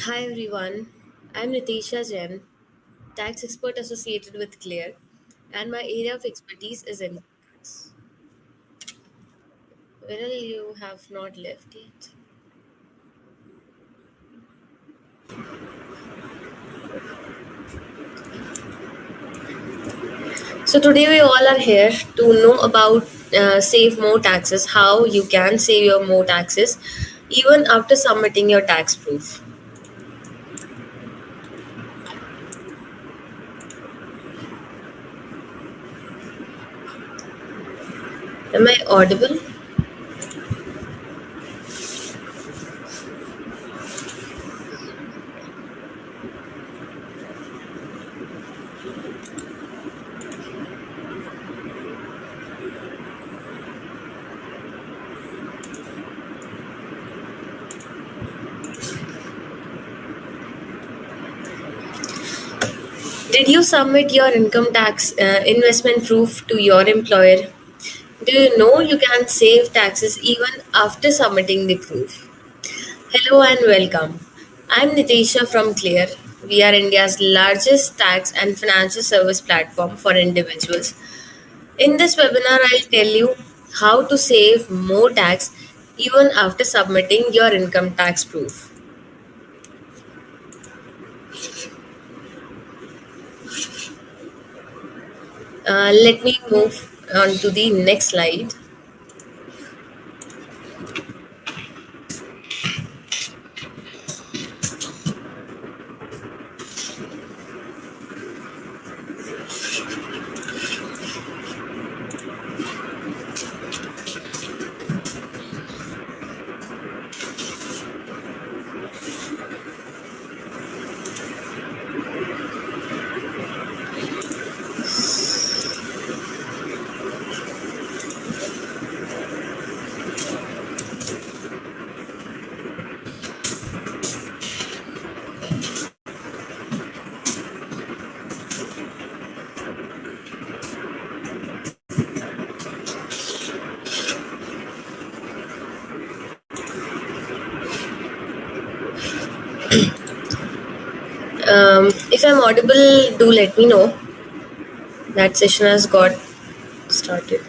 Hi everyone, I'm Nitisha Jain, tax expert associated with Clear, and my area of expertise is in tax. Well, you have not left yet. So today we all are here to know about save more taxes, how you can save your more taxes even after submitting your tax proof. Am I audible? Did you submit your income tax investment proof to your employer? Do you know you can save taxes even after submitting the proof? Hello and welcome. I'm Nitisha from Clear. We are India's largest tax and financial service platform for individuals. In this webinar, I'll tell you how to save more tax even after submitting your income tax proof. Let me move on to the next slide. If I'm audible, do let me know. That session has got started.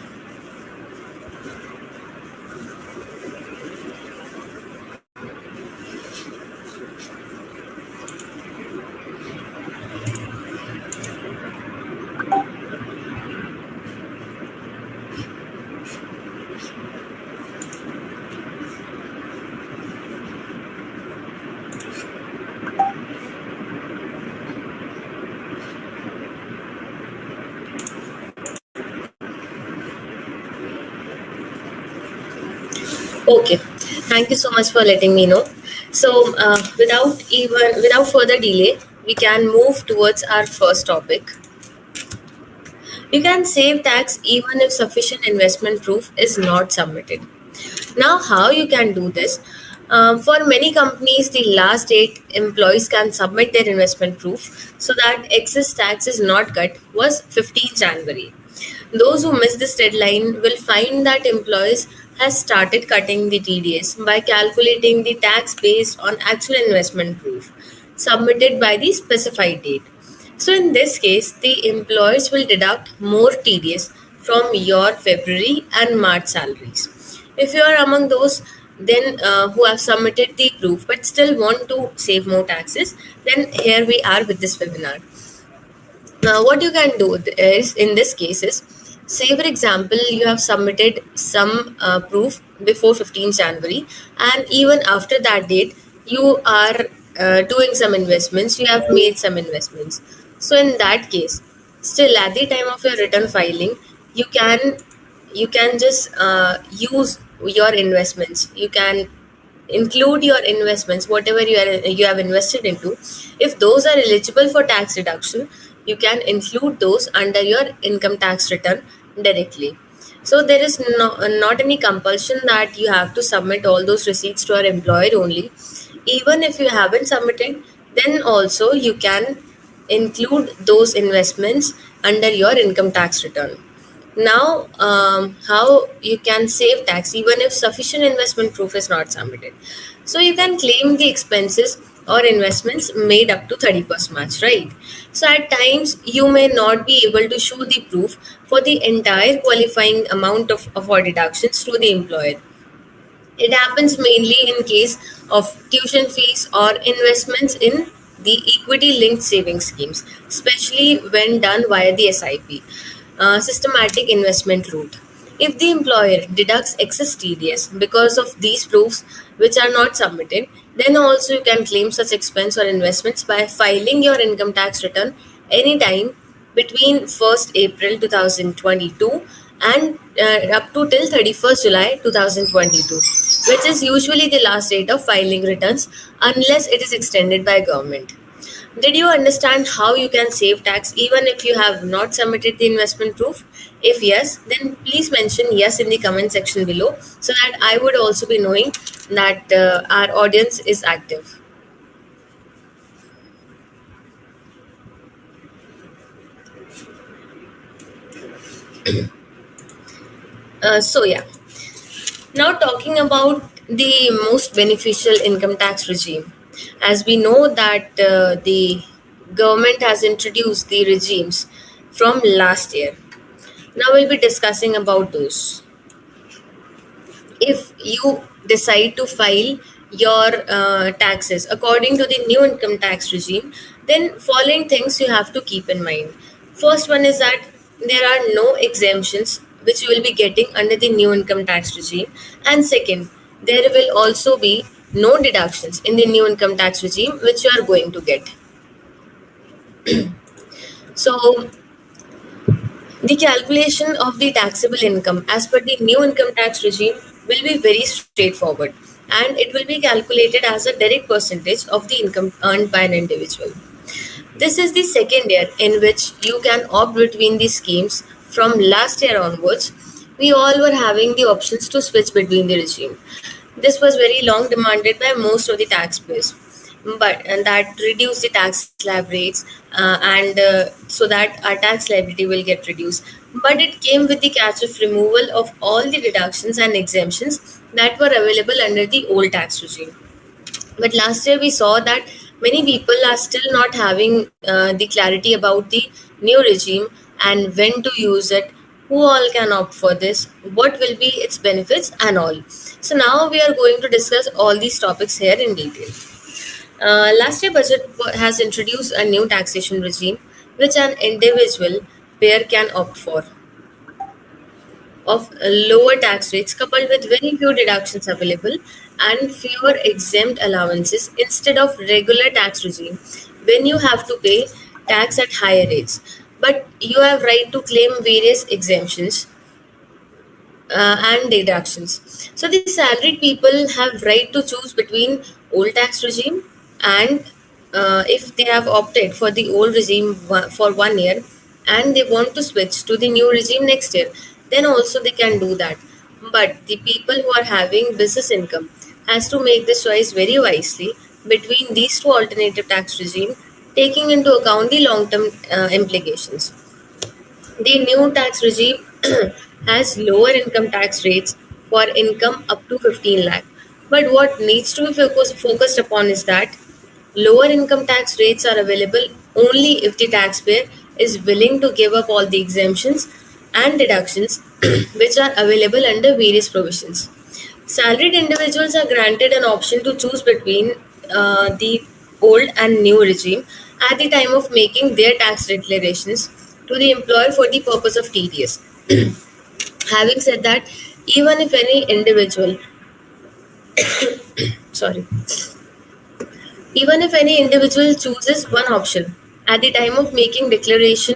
Okay, thank you so much for letting me know. So, without further delay, we can move towards our first topic. You can save tax even if sufficient investment proof is not submitted. Now, how you can do this? For many companies, the last date employees can submit their investment proof so that excess tax is not cut was 15 January. Those who miss this deadline will find that employees has started cutting the TDS by calculating the tax based on actual investment proof submitted by the specified date. So in this case, the employers will deduct more TDS from your February and March salaries. If you are among those then who have submitted the proof but still want to save more taxes, then here we are with this webinar. Now, what you can do is in this case is, say for example, you have submitted some proof before 15 January, and even after that date, you are doing some investments. You have made some investments. So in that case, still at the time of your return filing, you can just use your investments. You can include your investments, whatever you have invested into. If those are eligible for tax deduction, you can include those under your income tax return directly. So there is not any compulsion that you have to submit all those receipts to our employer only. Even if you haven't submitted, then also you can include those investments under your income tax return. Now, how you can save tax even if sufficient investment proof is not submitted. So you can claim the expenses or investments made up to 31st March, right? So at times you may not be able to show the proof for the entire qualifying amount of our deductions to the employer. It happens mainly in case of tuition fees or investments in the equity linked savings schemes, especially when done via the SIP, systematic investment route. If the employer deducts excess TDS because of these proofs which are not submitted, then also you can claim such expense or investments by filing your income tax return anytime between 1st April 2022 and up to till 31st July 2022, which is usually the last date of filing returns unless it is extended by government. Did you understand how you can save tax even if you have not submitted the investment proof? If yes, then please mention yes in the comment section below so that I would also be knowing that our audience is active. Yeah, now talking about the most beneficial income tax regime. As we know that the government has introduced the regimes from last year. Now we'll be discussing about those. If you decide to file your taxes according to the new income tax regime, then following things you have to keep in mind. First one is that there are no exemptions which you will be getting under the new income tax regime, and second, there will also be no deductions in the new income tax regime which you are going to get. So the calculation of the taxable income as per the new income tax regime will be very straightforward, and it will be calculated as a direct percentage of the income earned by an individual. This is the second year in which you can opt between the schemes. From last year onwards, we all were having the options to switch between the regime. This was very long demanded by most of the taxpayers, but and that reduced the tax slab rates, and so that our tax liability will get reduced. But it came with the catch of removal of all the deductions and exemptions that were available under the old tax regime. But last year we saw that many people are still not having the clarity about the new regime and when to use it, who all can opt for this, what will be its benefits, and all. So now we are going to discuss all these topics here in detail. Last year budget has introduced a new taxation regime which an individual payer can opt for, of lower tax rates coupled with very few deductions available and fewer exempt allowances instead of regular tax regime when you have to pay tax at higher rates, but you have right to claim various exemptions and deductions. So the salaried people have right to choose between old tax regime and if they have opted for the old regime for 1 year and they want to switch to the new regime next year, then also they can do that. But the people who are having business income has to make this choice very wisely between these two alternative tax regime, taking into account the long term implications. The new tax regime has lower income tax rates for income up to 15 lakh. But what needs to be focused upon is that lower income tax rates are available only if the taxpayer is willing to give up all the exemptions and deductions which are available under various provisions. Salaried individuals are granted an option to choose between the old and new regime at the time of making their tax declarations to the employer for the purpose of TDS. Having said that, even if any individual, sorry, even if any individual chooses one option at the time of making declaration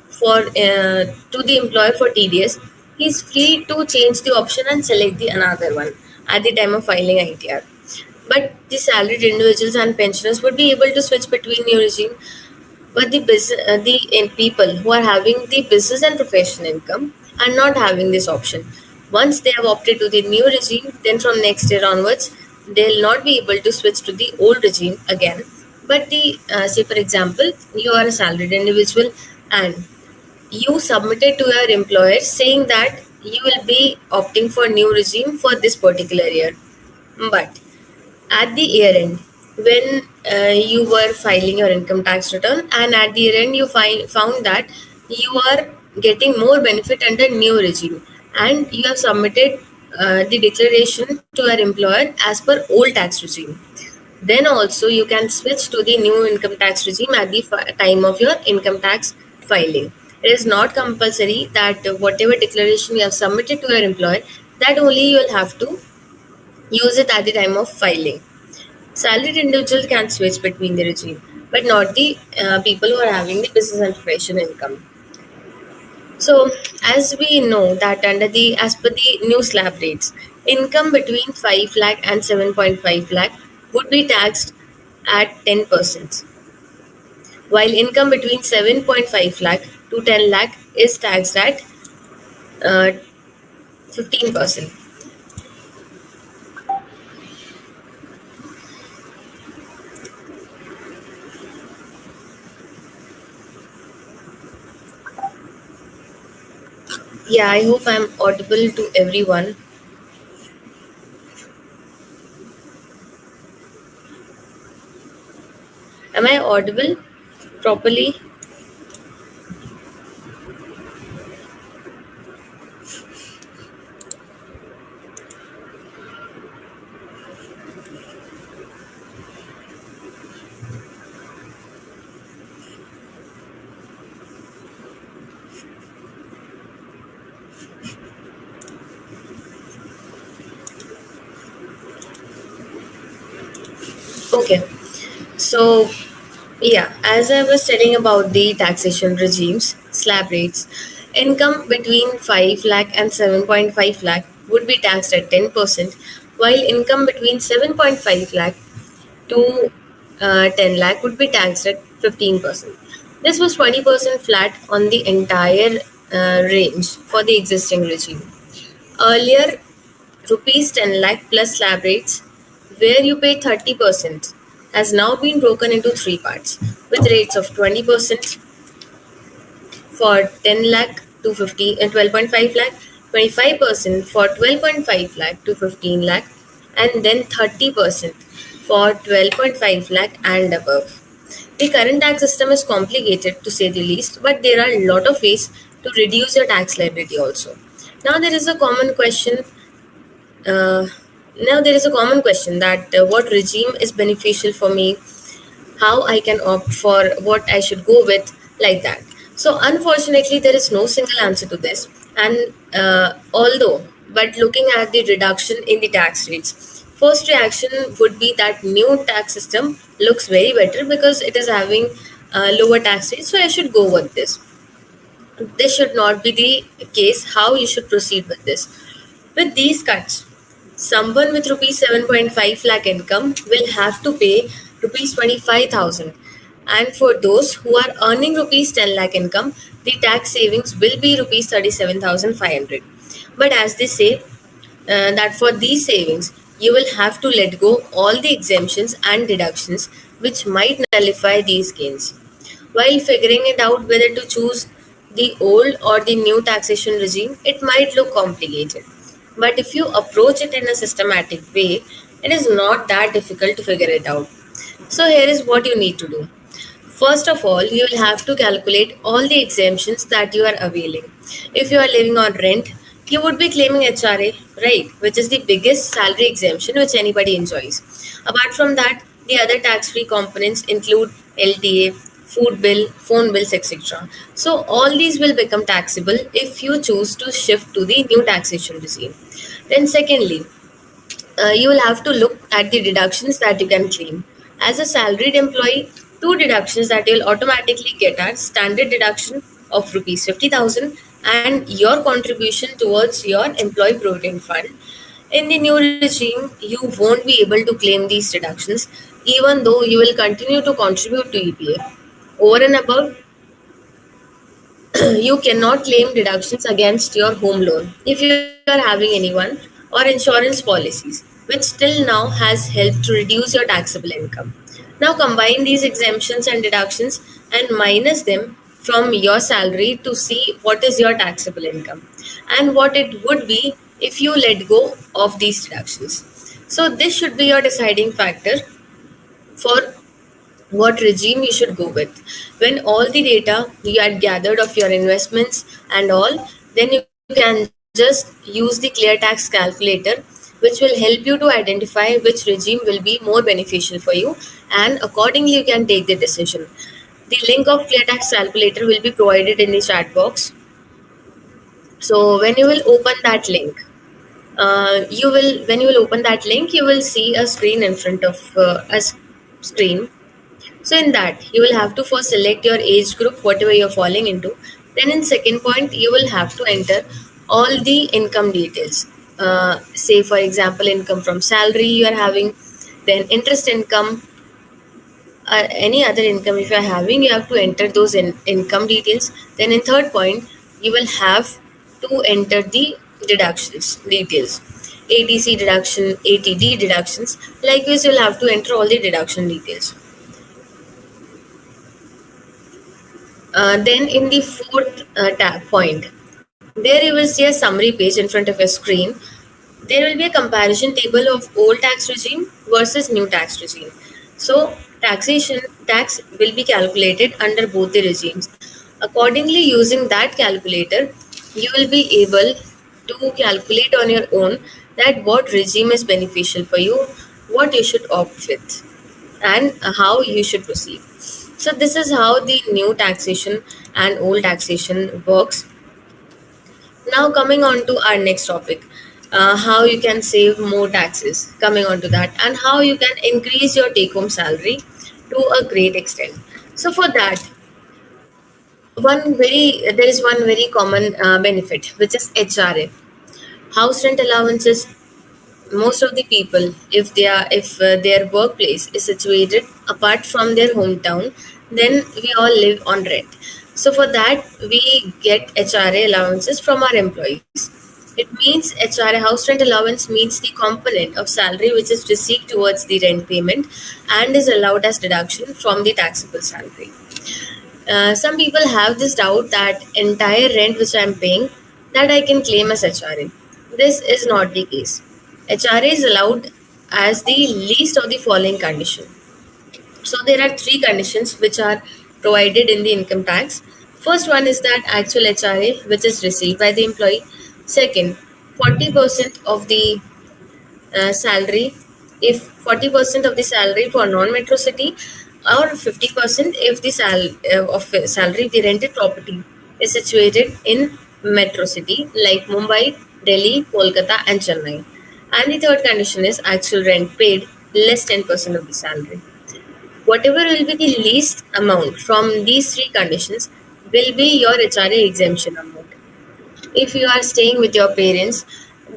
for to the employer for TDS, he is free to change the option and select the another one at the time of filing ITR. But the salaried individuals and pensioners would be able to switch between new regime, but the people who are having the business and professional income are not having this option. Once they have opted to the new regime, then from next year onwards, they'll not be able to switch to the old regime again. But the say for example, you are a salaried individual and you submitted to your employer saying that you will be opting for new regime for this particular year. But at the year end, when you were filing your income tax return, and at the end you found that you are getting more benefit under new regime, and you have submitted the declaration to your employer as per old tax regime. Then also you can switch to the new income tax regime at the time of your income tax filing. It is not compulsory that whatever declaration you have submitted to your employer, that only you will have to use it at the time of filing. Salaried individuals can switch between the regime, but not the people who are having the business and profession income. So, as we know that as per the new slab rates, income between 5 lakh and 7.5 lakh would be taxed at 10%, while income between 7.5 lakh to 10 lakh is taxed at uh, 15%. Yeah, I hope I'm audible to everyone. Am I audible properly? Okay. So, yeah, as I was telling about the taxation regimes, slab rates, income between 5 lakh and 7.5 lakh would be taxed at 10%, while income between 7.5 lakh to 10 lakh would be taxed at 15%. This was 20% flat on the entire range for the existing regime. Earlier, rupees 10 lakh plus slab rates, where you pay 30%, has now been broken into three parts with rates of 20% for 10 lakh to 12.5 lakh, 25% for 12.5 lakh to 15 lakh, and then 30% for 12.5 lakh and above. The current tax system is complicated to say the least, but there are a lot of ways to reduce your tax liability also. Now there is a common question uh, Now there is a common question that what regime is beneficial for me, how I can opt for what I should go with, like that. So unfortunately, there is no single answer to this. And but looking at the reduction in the tax rates, first reaction would be that new tax system looks very better because it is having lower tax rates. So I should go with this. This should not be the case. How you should proceed with this? With these cuts, someone with rupees 7.5 lakh income will have to pay rupees 25,000. And for those who are earning rupees 10 lakh income, the tax savings will be rupees 37,500. But as they say, that for these savings, you will have to let go all the exemptions and deductions which might nullify these gains. While figuring it out whether to choose the old or the new taxation regime, it might look complicated. But if you approach it in a systematic way, it is not that difficult to figure it out. So, here is what you need to do. First of all, you will have to calculate all the exemptions that you are availing. If you are living on rent, you would be claiming HRA, right? Which is the biggest salary exemption which anybody enjoys. Apart from that, the other tax free components include LTA, food bill, phone bills, etc. So, all these will become taxable if you choose to shift to the new taxation regime. Then, secondly, you will have to look at the deductions that you can claim. As a salaried employee, two deductions that you'll automatically get are standard deduction of rupees 50,000 and your contribution towards your employee provident fund. In the new regime, you won't be able to claim these deductions even though you will continue to contribute to EPF. Over and above, you cannot claim deductions against your home loan if you are having anyone or insurance policies, which till now has helped to reduce your taxable income. Now combine these exemptions and deductions and minus them from your salary to see what is your taxable income and what it would be if you let go of these deductions. So this should be your deciding factor for what regime you should go with. When all the data you had gathered of your investments and all, then you can just use the clear tax calculator, which will help you to identify which regime will be more beneficial for you, and accordingly you can take the decision. The link of clear tax calculator will be provided in the chat box. So when you will open that link, you will when you will open that link, you will see a screen in front of screen. So in that, you will have to first select your age group, whatever you're falling into. Then in second point, you will have to enter all the income details. Say for example, income from salary you are having, then interest income, any other income if you are having, you have to enter those income details. Then in third point, you will have to enter the deductions details. ATC deduction, ATD deductions. Likewise, you'll have to enter all the deduction details. Then in the fourth tab point, there you will see a summary page in front of your screen. There will be a comparison table of old tax regime versus new tax regime. So tax will be calculated under both the regimes. Accordingly, using that calculator, you will be able to calculate on your own that what regime is beneficial for you, what you should opt with, and how you should proceed. So this is how the new taxation and old taxation works. Now coming on to our next topic, how you can save more taxes. Coming on to that, and how you can increase your take-home salary to a great extent. So for that, there is one very common benefit, which is HRA, house rent allowances. Most of the people, if their workplace is situated apart from their hometown, then we all live on rent. So for that, we get HRA allowances from our employees. It means HRA, house rent allowance, means the component of salary which is received towards the rent payment and is allowed as deduction from the taxable salary. Some people have this doubt that entire rent which I am paying, that I can claim as HRA. This is not the case. HRA is allowed as the least of the following condition. So there are three conditions which are provided in the income tax. First one is that actual HRA which is received by the employee. Second, 40% of the salary, if 40% of the salary for non-metro city, or 50% if the salary of the rented property is situated in metro city like Mumbai, Delhi, Kolkata and Chennai. And the third condition is actual rent paid less 10% of the salary. Whatever will be the least amount from these three conditions will be your HRA exemption amount. If you are staying with your parents,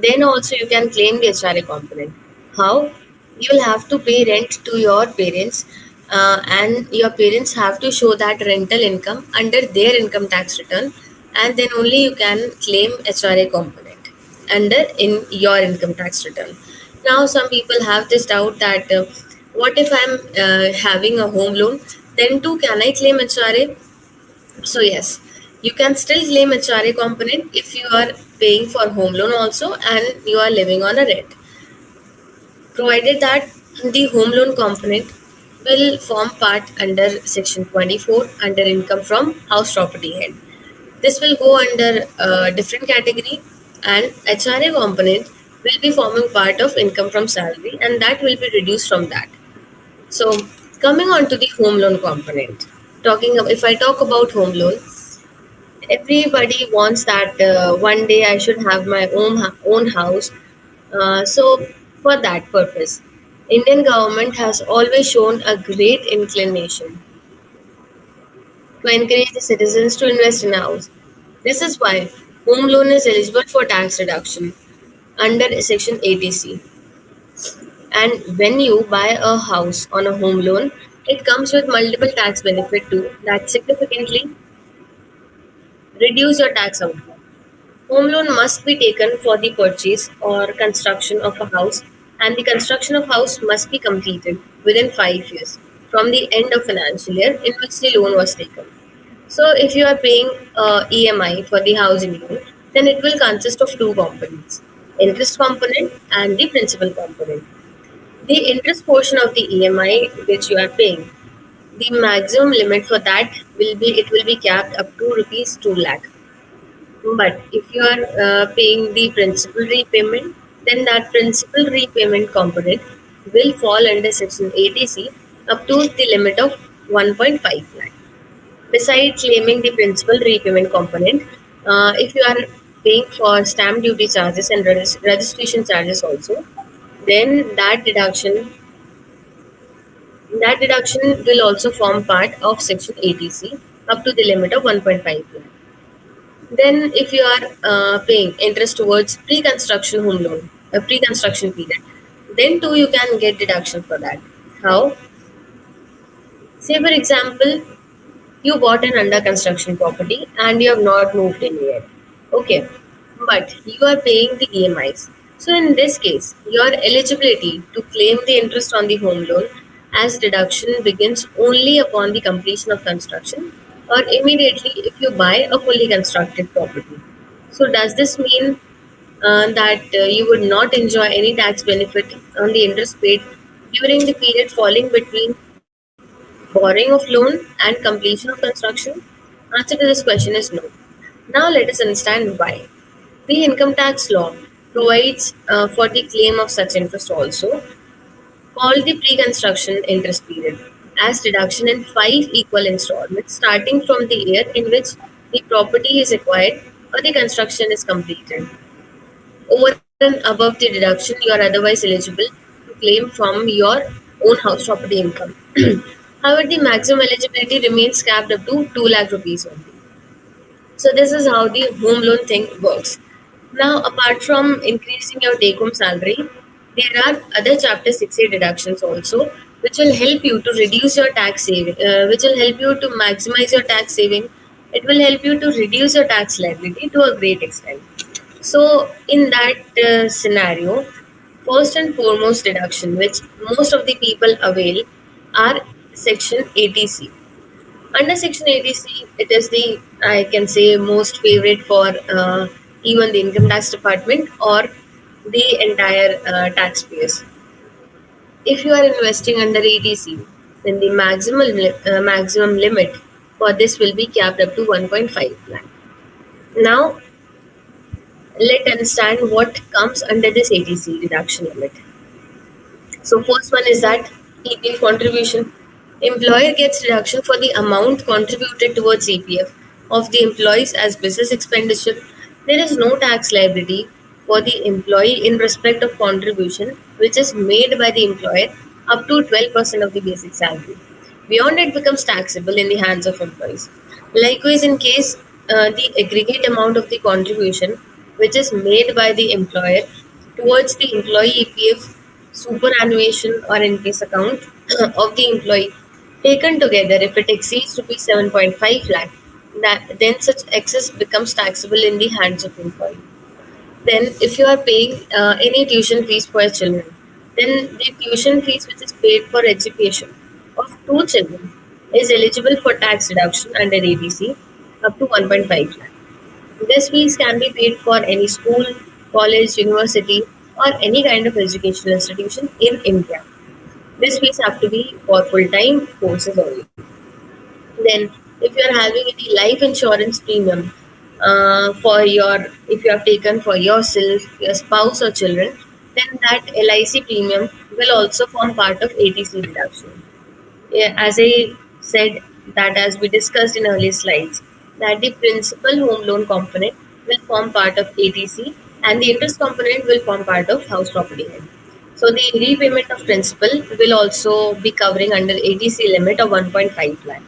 then also you can claim the HRA component. How? You'll have to pay rent to your parents, and your parents have to show that rental income under their income tax return, and then only you can claim HRA component under in your income tax return. Now, some people have this doubt that what if I'm having a home loan? Then too, can I claim HRA? So yes, you can still claim HRA component if you are paying for home loan also and you are living on a rent, provided that the home loan component will form part under section 24 under income from house property head. This will go under a different category, and HRA component will be forming part of income from salary, and that will be reduced from that. So coming on to the home loan component, if I talk about home loan, everybody wants that one day I should have my own house. So for that purpose, Indian government has always shown a great inclination to encourage the citizens to invest in a house. This is why home loan is eligible for tax reduction under section 80C. And when you buy a house on a home loan, it comes with multiple tax benefit too that significantly reduce your tax outgo. Home loan must be taken for the purchase or construction of a house, and the construction of house must be completed within 5 years from the end of financial year in which the loan was taken. So, if you are paying EMI for the housing loan, then it will consist of two components: interest component and the principal component. The interest portion of the EMI which you are paying, the maximum limit for that will be capped up to rupees 2 lakh. But if you are paying the principal repayment, then that principal repayment component will fall under section 80C up to the limit of 1.5 lakh. Besides claiming the principal repayment component, if you are paying for stamp duty charges and registration charges also, then that deduction will also form part of section 80C up to the limit of 1.5 lakh. Then, if you are paying interest towards pre-construction home loan, a pre-construction period, then too you can get deduction for that. How? Say, for example, you bought an under construction property and you have not moved in yet. Okay, but you are paying the EMIs. So, in this case, your eligibility to claim the interest on the home loan as deduction begins only upon the completion of construction or immediately if you buy a fully constructed property. So, does this mean that you would not enjoy any tax benefit on the interest paid during the period falling between borrowing of loan and completion of construction? Answer to this question is no. Now let us understand why. The income tax law provides for the claim of such interest also, called the pre-construction interest period, as deduction in five equal installments starting from the year in which the property is acquired or the construction is completed. Over and above the deduction, you are otherwise eligible to claim from your own house property income. However, the maximum eligibility remains capped up to 2 lakh rupees only. So this is how the home loan thing works. Now, apart from increasing your take-home salary, there are other Chapter 6A deductions also, which will help you to reduce your tax saving, which will help you to maximize your tax saving. It will help you to reduce your tax liability to a great extent. So, in that scenario, first and foremost deduction, which most of the people avail, are Section 80C. Under Section 80C, it is the, I can say, most favorite for even the income tax department or the entire taxpayers. If you are investing under 80C, then the maximum limit for this will be capped up to 1.5 lakh. Now, let's understand what comes under this 80C deduction limit. So first one is that EPF contribution. Employer gets deduction for the amount contributed towards EPF of the employees as business expenditure. There is no tax liability for the employee in respect of contribution which is made by the employer up to 12% of the basic salary. Beyond it becomes taxable in the hands of employees. Likewise, in case the aggregate amount of the contribution which is made by the employer towards the employee EPF superannuation or NPS account of the employee taken together, if it exceeds rupees 7.5 lakh, then such excess becomes taxable in the hands of employee. Then, if you are paying any tuition fees for your children, then the tuition fees which is paid for education of two children is eligible for tax deduction under ADC up to 1.5 lakh. This fees can be paid for any school, college, university, or any kind of educational institution in India. These fees have to be for full-time courses only. Then, if you are having any life insurance premium if you have taken for yourself, your spouse, or children, then that LIC premium will also form part of ATC deduction. Yeah, as I said, that as we discussed in earlier slides, that the principal home loan component will form part of ATC and the interest component will form part of house property loan. So the repayment of principal will also be covering under ATC limit of 1.5 lakh.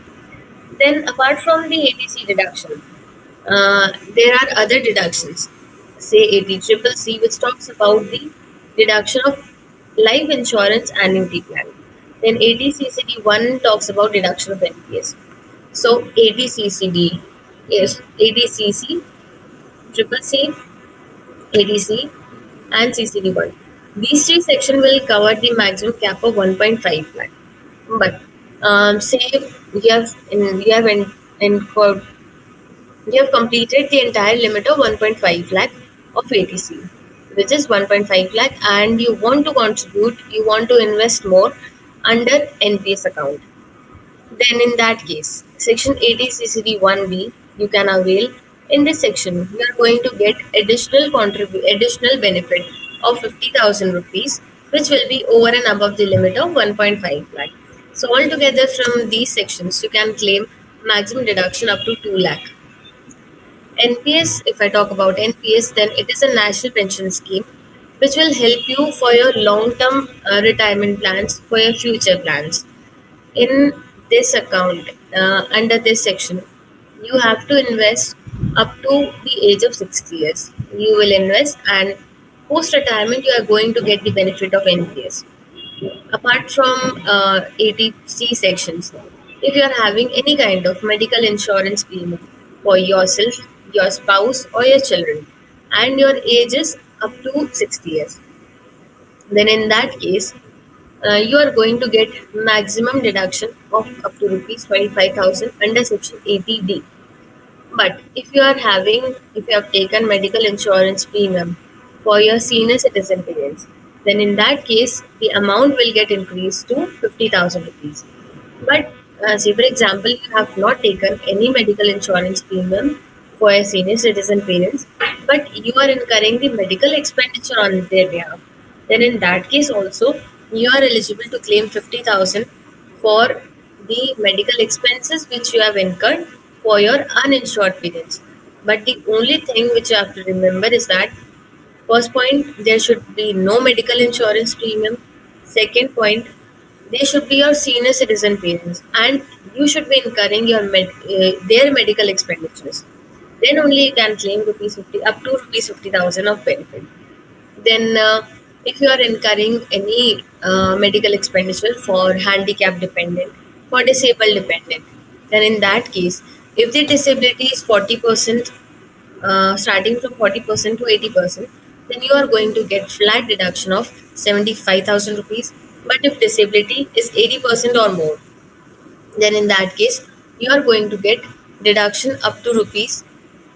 Then apart from the ATC deduction, there are other deductions. Say AT-CCC, which talks about the deduction of life insurance annuity plan. Then ATCCD1 talks about deduction of NPS. So ATCCD is ATCC, Triple C, ADC, and CCD1. These three sections will cover the maximum cap of 1.5 lakh. But say you have completed the entire limit of 1.5 lakh of ATC. which is 1.5 lakh, and you want to contribute, you want to invest more under NPS account, then in that case, Section 80 CCD 1B you can avail. In this section, you are going to get additional benefit of 50,000 rupees, which will be over and above the limit of 1.5 lakh. So altogether from these sections, you can claim maximum deduction up to 2 lakh. NPS, if I talk about NPS, then it is a national pension scheme which will help you for your long term retirement plans, for your future plans. In this account, under this section, you have to invest up to the age of 60 years. You will invest, and post retirement, you are going to get the benefit of NPS. Apart from 80C sections, if you are having any kind of medical insurance premium for yourself, your spouse, or your children, and your age is up to 60 years, then in that case, you are going to get maximum deduction of up to rupees 25,000 under section 80D. But if you have taken medical insurance premium for your senior citizen parents, then in that case, the amount will get increased to 50,000 rupees. But say, for example, you have not taken any medical insurance premium for your senior citizen parents, but you are incurring the medical expenditure on their behalf. Then, in that case, also you are eligible to claim 50,000 for the medical expenses which you have incurred for your uninsured parents. But the only thing which you have to remember is that first point, there should be no medical insurance premium. Second point, they should be your senior citizen parents, and you should be incurring their medical expenditures. Then only you can claim rupees 50 up to rupees 50,000 of benefit. Then, if you are incurring any medical expenditure for handicap dependent, for disabled dependent, then in that case, if the disability is 40%, starting from 40% to 80%, then you are going to get flat deduction of 75,000 rupees. But if disability is 80% or more, then in that case, you are going to get deduction up to rupees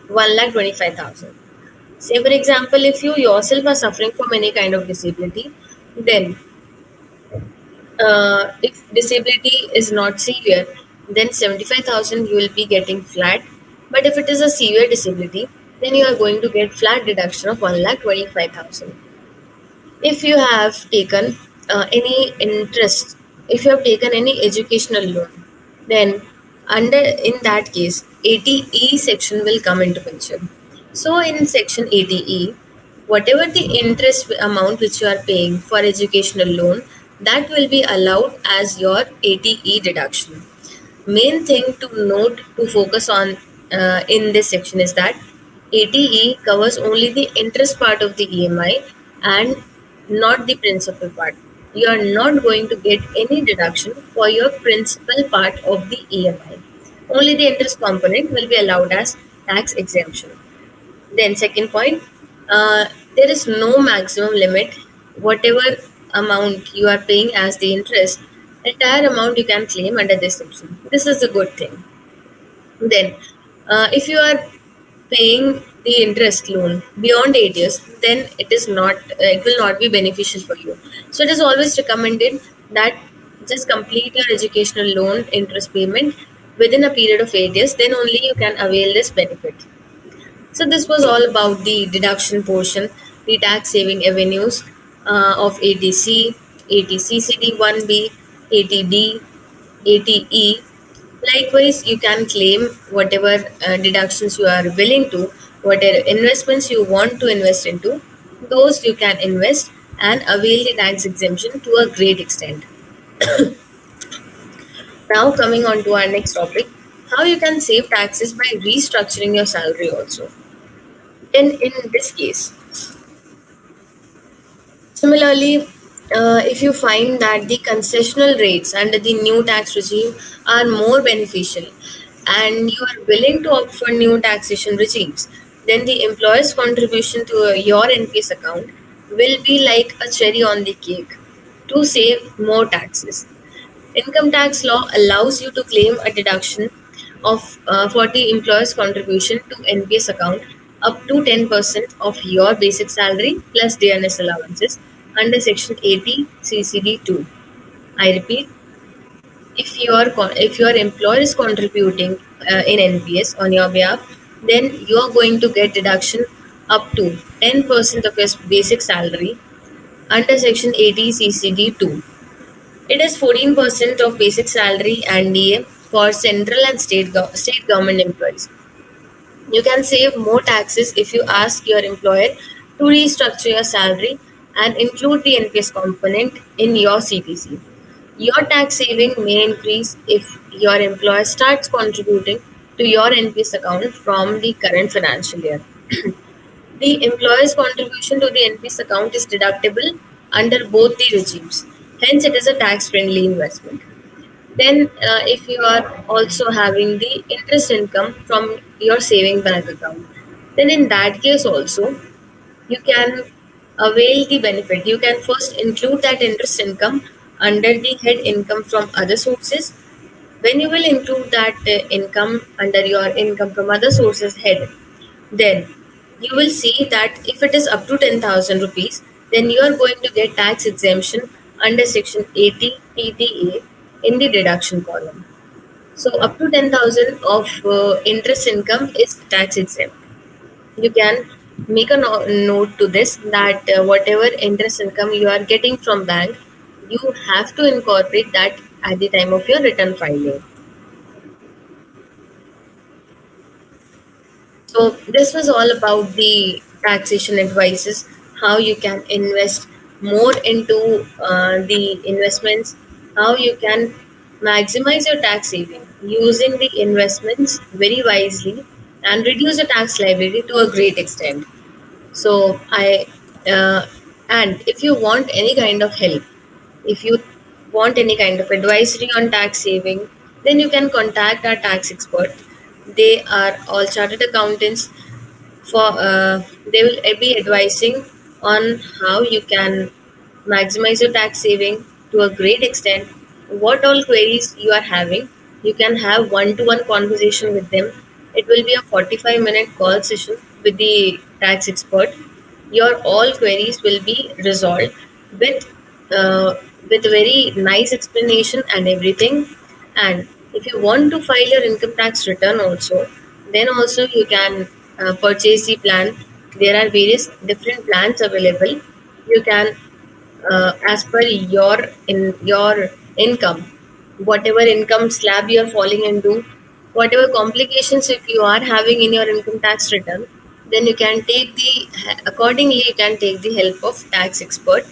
1,25,000. Say, for example, if you yourself are suffering from any kind of disability, then if disability is not severe, then 75,000 you will be getting flat. But if it is a severe disability, then you are going to get flat deduction of 1,25,000. If you have taken any interest, if you have taken any educational loan, then under in that case 80E section will come into picture. So in section 80E, whatever the interest amount which you are paying for educational loan, that will be allowed as your 80E deduction. Main thing to note, to focus on in this section, is that ATE covers only the interest part of the EMI and not the principal part. You are not going to get any deduction for your principal part of the EMI. Only the interest component will be allowed as tax exemption. Then, second point, there is no maximum limit. Whatever amount you are paying as the interest, entire amount you can claim under this section. This is a good thing. Then, if you are paying the interest loan beyond 8 years, then it will not be beneficial for you. So, it is always recommended that just complete your educational loan interest payment within a period of 8 years. Then only you can avail this benefit. So this was all about the deduction portion, the tax saving avenues of ATC, ATCCD1B, ATD, ATE. Likewise, you can claim whatever deductions you are willing to, whatever investments you want to invest into, those you can invest and avail the tax exemption to a great extent. Now, coming on to our next topic, how you can save taxes by restructuring your salary also. In this case, similarly, if you find that the concessional rates under the new tax regime are more beneficial and you are willing to opt for new taxation regimes, then the employer's contribution to your NPS account will be like a cherry on the cake to save more taxes. Income tax law allows you to claim a deduction of for the employer's contribution to NPS account up to 10% of your basic salary plus DNS allowances under Section 80 CCD 2. I repeat, if your employer is contributing in NPS on your behalf, then you are going to get deduction up to 10% of your basic salary under Section 80 CCD 2. It is 14% of basic salary and DA for central and state government employees. You can save more taxes if you ask your employer to restructure your salary and include the NPS component in your CTC. Your tax saving may increase if your employer starts contributing to your NPS account from the current financial year. The employer's contribution to the NPS account is deductible under both the regimes. Hence, it is a tax friendly investment. Then, if you are also having the interest income from your saving bank account, then in that case also you can avail the benefit. You can first include that interest income under the head income from other sources. When you will include that income under your income from other sources head, then you will see that if it is up to 10,000 rupees, then you are going to get tax exemption under Section 80 TTA in the deduction column. So up to 10,000 of interest income is tax exempt. You can make a note to this that whatever interest income you are getting from bank, you have to incorporate that at the time of your return filing. So this was all about the taxation advices, how you can invest more into the investments, how you can maximize your tax saving using the investments very wisely and reduce the tax liability to a great extent. So I uh, and if you want any kind of help, if you want any kind of advisory on tax saving, then you can contact our tax expert. They are all chartered accountants. For they will be advising on how you can maximize your tax saving to a great extent. What all queries you are having, you can have one-to-one conversation with them. It will be a 45-minute call session with the tax expert. Your all queries will be resolved with uh, with very nice explanation and everything. And if you want to file your income tax return also, then also you can purchase the plan. There are various different plans available. You can as per your income, whatever income slab you are falling into, whatever complications if you are having in your income tax return, then you can take the accordingly you can take the help of tax expert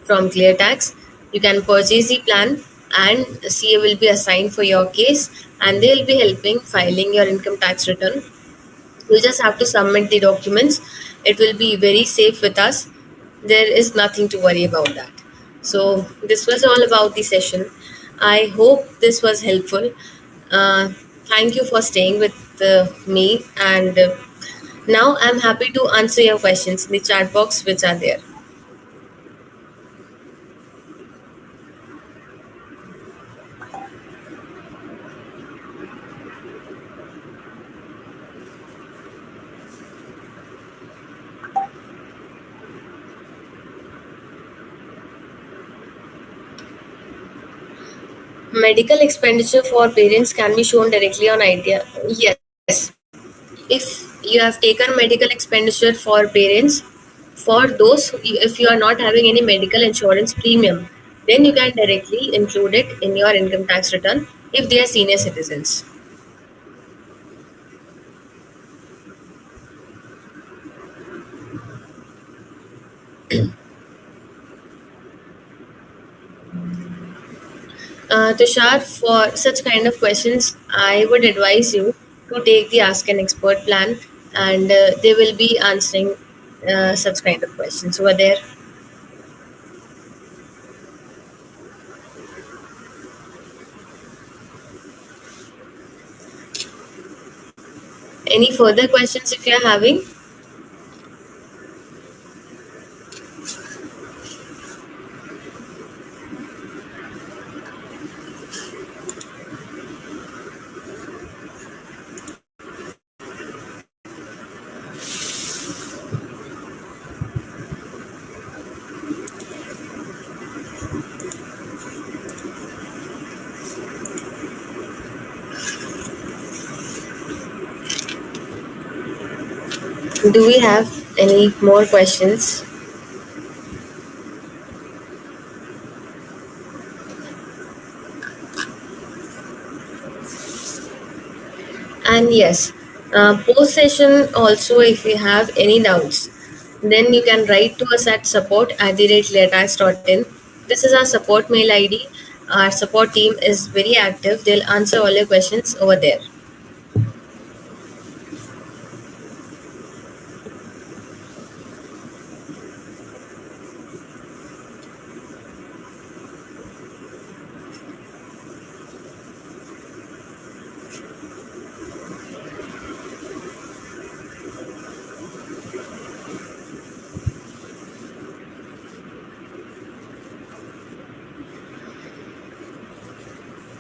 from clear tax. You can purchase the plan and CA will be assigned for your case, and they will be helping filing your income tax return. You just have to submit the documents. It will be very safe with us. There is nothing to worry about that. So this was all about the session. I hope this was helpful. uh, Thank you for staying with me, and now I'm happy to answer your questions in the chat box which are there. Medical expenditure for parents can be shown directly on idea. Yes, if you have taken medical expenditure for parents, for those if you are not having any medical insurance premium, then you can directly include it in your income tax return if they are senior citizens. Tushar, for such kind of questions, I would advise you to take the Ask an Expert plan, and they will be answering such kind of questions over there. Any further questions if you are having? Do we have any more questions? And yes, post session also, if you have any doubts, then you can write to us at support@letax.in. This is our support mail ID. Our support team is very active. They'll answer all your questions over there.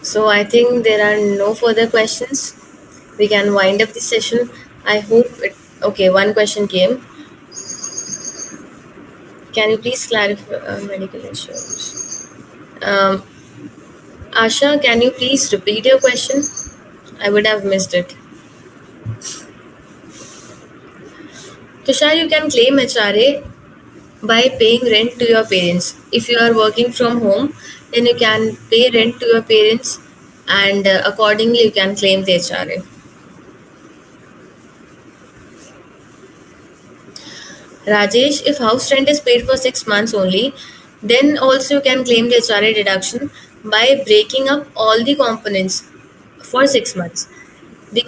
So I think there are no further questions. We can wind up the session. I hope it. Okay, one question came. Can you please clarify medical insurance? Um, Asha, can you please repeat your question? I would have missed it. Tushar, you can claim HRA by paying rent to your parents. If you are working from home, then you can pay rent to your parents, and accordingly you can claim the HRA. Rajesh, if house rent is paid for 6 months only, then also you can claim the HRA deduction by breaking up all the components for 6 months.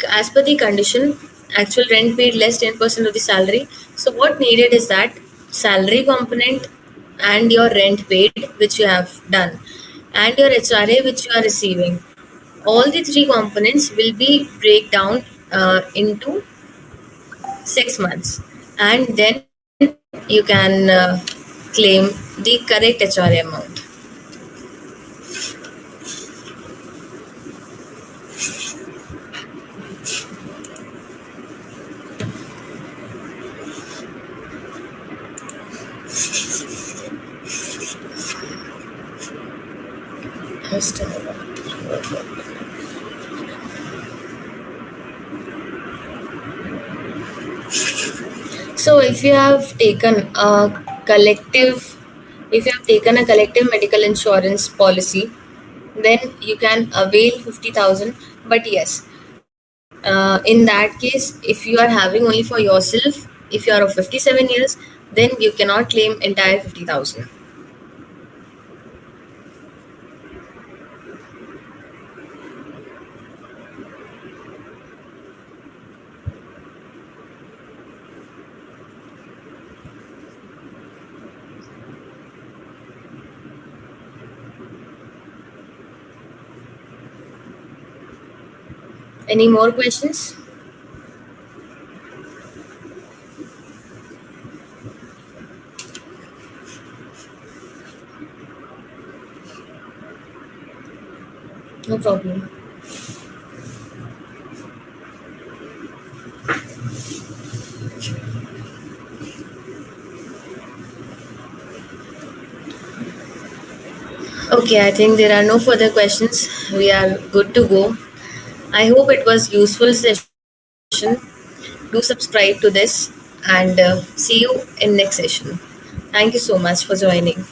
As per the condition, actual rent paid less 10% of the salary. So what needed is that salary component and your rent paid, which you have done, and your HRA, which you are receiving. All the three components will be break down into 6 months, and then you can claim the correct HRA amount. Just a moment. So collective, if you have taken a collective medical insurance policy, then you can avail 50,000. But yes, in that case, if you are having only for yourself, if you are of 57 years, then you cannot claim entire 50,000. Any more questions? No problem. Okay, I think there are no further questions. We are good to go. I hope it was useful session. Do subscribe to this, and see you in next session. Thank you so much for joining.